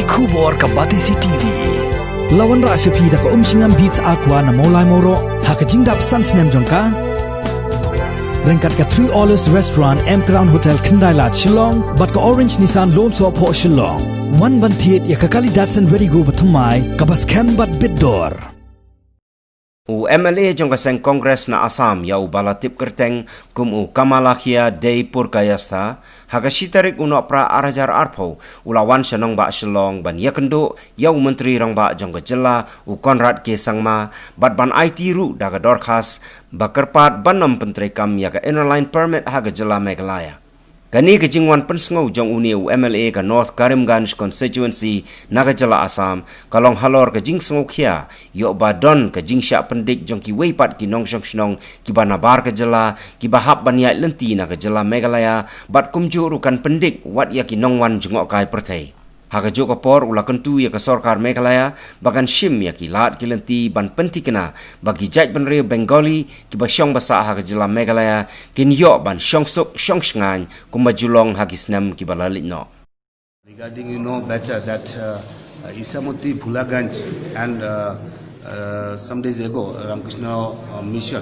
Kubor ka Batisi TV. Lawan ra sepi da ka umsingam beats aqua na molai moro ha ka jingdap sunsnem jongka. Rengkat ka 3 Olives Restaurant M Crown Hotel Kendai Lat Shillong bat ka Orange Nissan Lone So Po Shillong. Wan ban thiet ya ka kali Datsun Ready Go bathamai ka bas kem bat bidor. U MLA jong kaseng Kongres na Assam ya u balatip kerteng kum u Kamalakhia Dei Purkayasta hagashitarik uno pra arajar arpo ulawan shanong ba Shillong ban yakendo ya u menteri rong ba jong jela u Konrad K Sangma bat ban IT ru daga dorkhas bakerpat banam penteri kam ya ka innerline permit haga jela Meghalaya. Kani kejingwan pensngau jong uni u MLA ka North Karimganj constituency Nagajala Assam kalong halor kejing sengukya yo badon kejing syak pendik jong ki weipat ki nongshong shnong ki banabar ka jela ki bahap baniat lenti Nagajala Meghalaya bat kumju rukan pendik wat ya ki nongwan jengok kai pertai. Haga jo kapor ula kentu ya ka Sarkar Meghalaya bagan shim ya ki lat ki lenti ban pentikena bagi jaj benre Bengali ki basyong basa haga jela Meghalaya kin yo ban syongsuk syongsngan kumajulong hagisnam ki balalit no. Regarding better that Isamuti Bhulaganj and some days ago Ramakrishna mission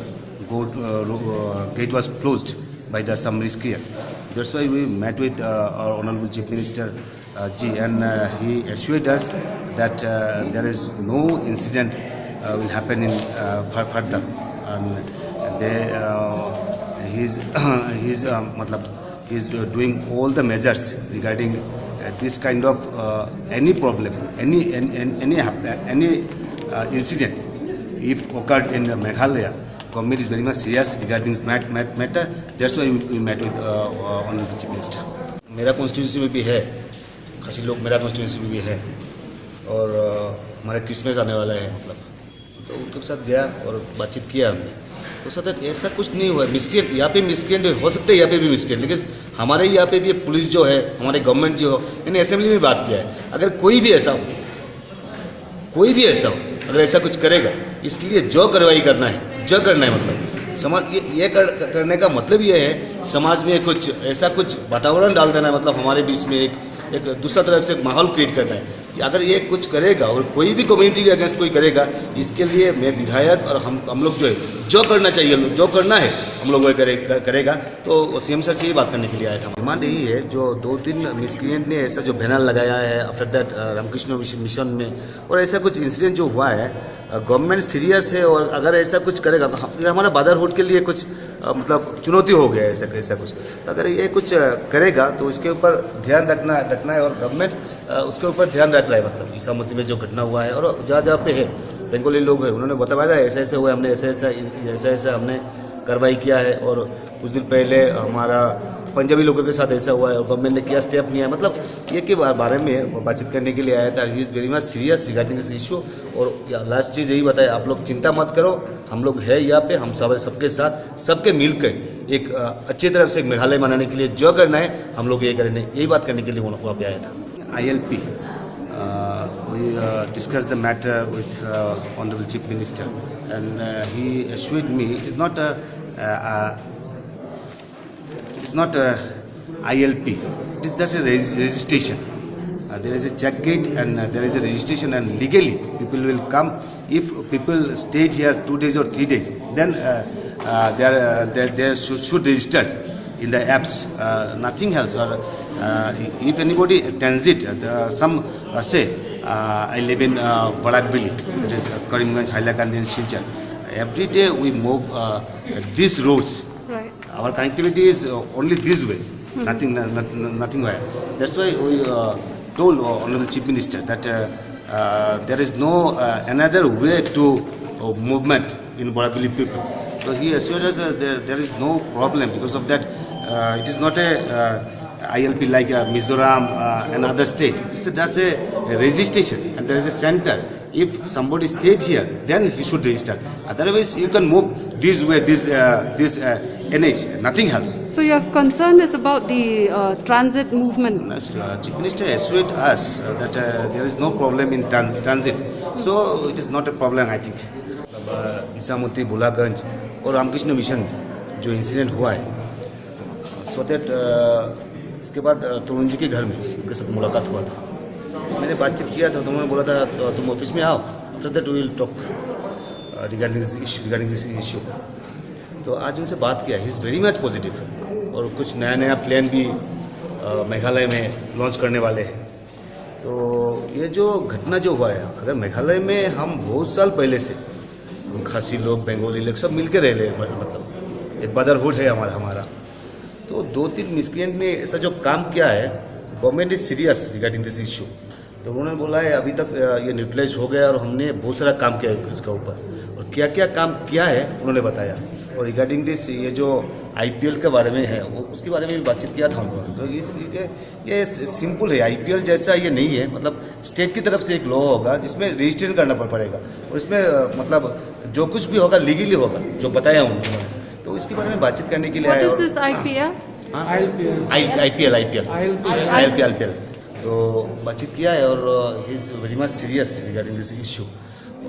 gate was closed by some miscreant. That's why we met with our Honorable Chief Minister Ji, and he assured us that there is no incident will happen in further, and he's doing all the measures regarding this kind of any problem, any incident if occurred in Meghalaya. Government is very much serious regarding this matter. That's why we met with Honorable Chief Minister. मेरा constituency में भी है, खासी लोग मेरा constituency में भी है, और हमारे क्रिसमस आने वाला है मतलब, तो उनके साथ गया और बातचीत किया हमने, तो सर ऐसा कुछ नहीं हुआ. मिसक्रिएंट यहाँ पे मिसक्रिएंट हो सकते हैं, यहाँ पे भी मिसक्रिएंट, लेकिन हमारे यहाँ पे भी पुलिस जो है, हमारे गवर्नमेंट जो हो, मैंने असेंबली में बात किया है, अगर कोई भी ऐसा हो, अगर ऐसा कुछ करेगा, इसके लिए जो कार्रवाई करना है, जो करना है, मतलब समाज ये करने का मतलब ये है समाज में कुछ ऐसा कुछ वातावरण डाल देना है, मतलब हमारे बीच में एक दूसरा तरफ से एक माहौल क्रिएट करना है. अगर ये कुछ करेगा और कोई भी कम्युनिटी के अगेंस्ट कोई करेगा, इसके लिए मैं विधायक और हम लोग जो है, जो करना चाहिए, जो करना है हम लोग वो करेगा. तो सीएम सर से ये बात करने के लिए आया था. डिमांड यही है, जो 2-3 मिसक्रिएंट ने ऐसा जो बैनर लगाया है आफ्टर दैट रामकृष्ण मिशन में, और ऐसा कुछ इंसिडेंट जो हुआ है, गवर्नमेंट सीरियस है, और अगर ऐसा कुछ करेगा तो ये हमारा बादरहुड के लिए कुछ मतलब चुनौती हो गया है ऐसा कुछ. अगर ये कुछ करेगा तो इसके ऊपर ध्यान रखना है, और गवर्नमेंट उसके ऊपर ध्यान रख रहा है. मतलब ईसामती में जो घटना हुआ है, और जहाँ पे है बंगाली लोग हैं, उन्होंने बताया था ऐसा हुआ, हमने ऐसा हमने कार्रवाई किया है, और कुछ दिन पहले हमारा पंजाबी लोगों के साथ ऐसा हुआ है, और गवर्नमेंट ने क्या स्टेप लिया है, मतलब ये के बारे में बातचीत करने के लिए आया था. ही is very much serious regarding this issue. और लास्ट चीज़ यही बताया, आप लोग चिंता मत करो, हम लोग है यहाँ पे, हम सबके साथ सबके मिलकर एक अच्छी तरह से मेघालय मनाने के लिए जो करना है हम लोग ये करेंगे. यही बात करने के लिए वहाँ पे आया था. ILP, we discussed the matter with Honorable Chief Minister, and he assured me it is not a ILP, it is just a registration. There is a check gate and there is a registration, and legally people will come. If people stayed here 2 days or 3 days, then they should register in the apps, nothing else. Or if anybody transit, some say I live in Barakbili, that is Karimganj, Hailakandi and Silchar. Every day we move these roads. Right. Our connectivity is only this way, nothing way. That's why we told Honorable Chief Minister that there is no another way to movement in Barakbili people. So he assured us that there is no problem because of that. It is not a ILP like Mizoram and other state. It's just a registration, and there is a center. If somebody stayed here, then he should register. Otherwise, you can move this way, this NH, nothing else. So your concern is about the transit movement? Chief Minister assured us that there is no problem in transit. So it is not a problem, I think. Isamuti, Bhulaganj और Ramakrishna mission जो incident हुआ है, so that इसके बाद तरुण जी के घर में उनके साथ मुलाकात हुआ था, मैंने बातचीत किया था तो उन्होंने बोला था तो तुम ऑफिस में आओ, after that we will talk regarding this issue. तो आज उनसे बात किया, he is very much positive और कुछ नया प्लान भी मेघालय में लॉन्च करने वाले हैं। तो ये जो घटना जो हुआ है, अगर मेघालय में हम बहुत साल पहले से खासी लोग, बंगाली लोग सब मिल के रह रहे, मतलब एक ब्रदरहुड है हमारा। तो 2-3 मिसक्रिएंट ने ऐसा जो काम किया है, government is serious regarding this issue. तो उन्होंने बोला है अभी तक ये न्यूट्रलाइज हो गया और हमने बहुत सारा काम किया है इसका ऊपर, और क्या क्या काम किया है उन्होंने बताया। और रिगार्डिंग दिस ये जो IPL के बारे में है वो उसके बारे में भी बातचीत किया था उनको। तो ये सिंपल है, IPL जैसा ये नहीं है, मतलब स्टेट की तरफ से एक लॉ होगा जिसमें रजिस्ट्रेशन करना पड़ेगा और इसमें मतलब जो कुछ भी होगा लीगली होगा, जो बताया उन्होंने। तो इसके बारे में बातचीत करने के लिए What आए। is this IPL? IPL तो बातचीत किया है और ही is very much serious regarding this issue.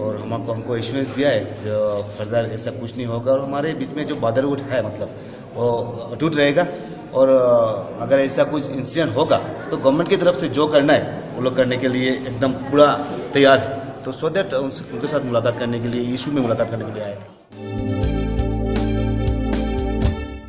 और हमको एश्योरेंस दिया है जो फर्दर ऐसा कुछ नहीं होगा और हमारे बीच में जो ब्रदरहुड है मतलब वो अटूट रहेगा। और अगर ऐसा कुछ इंसिडेंट होगा तो गवर्नमेंट की तरफ से जो करना है वो लोग करने के लिए एकदम पूरा तैयार है। तो सो दैट उनके साथ मुलाकात करने के लिए, इशू में मुलाकात करने के लिए आए थे।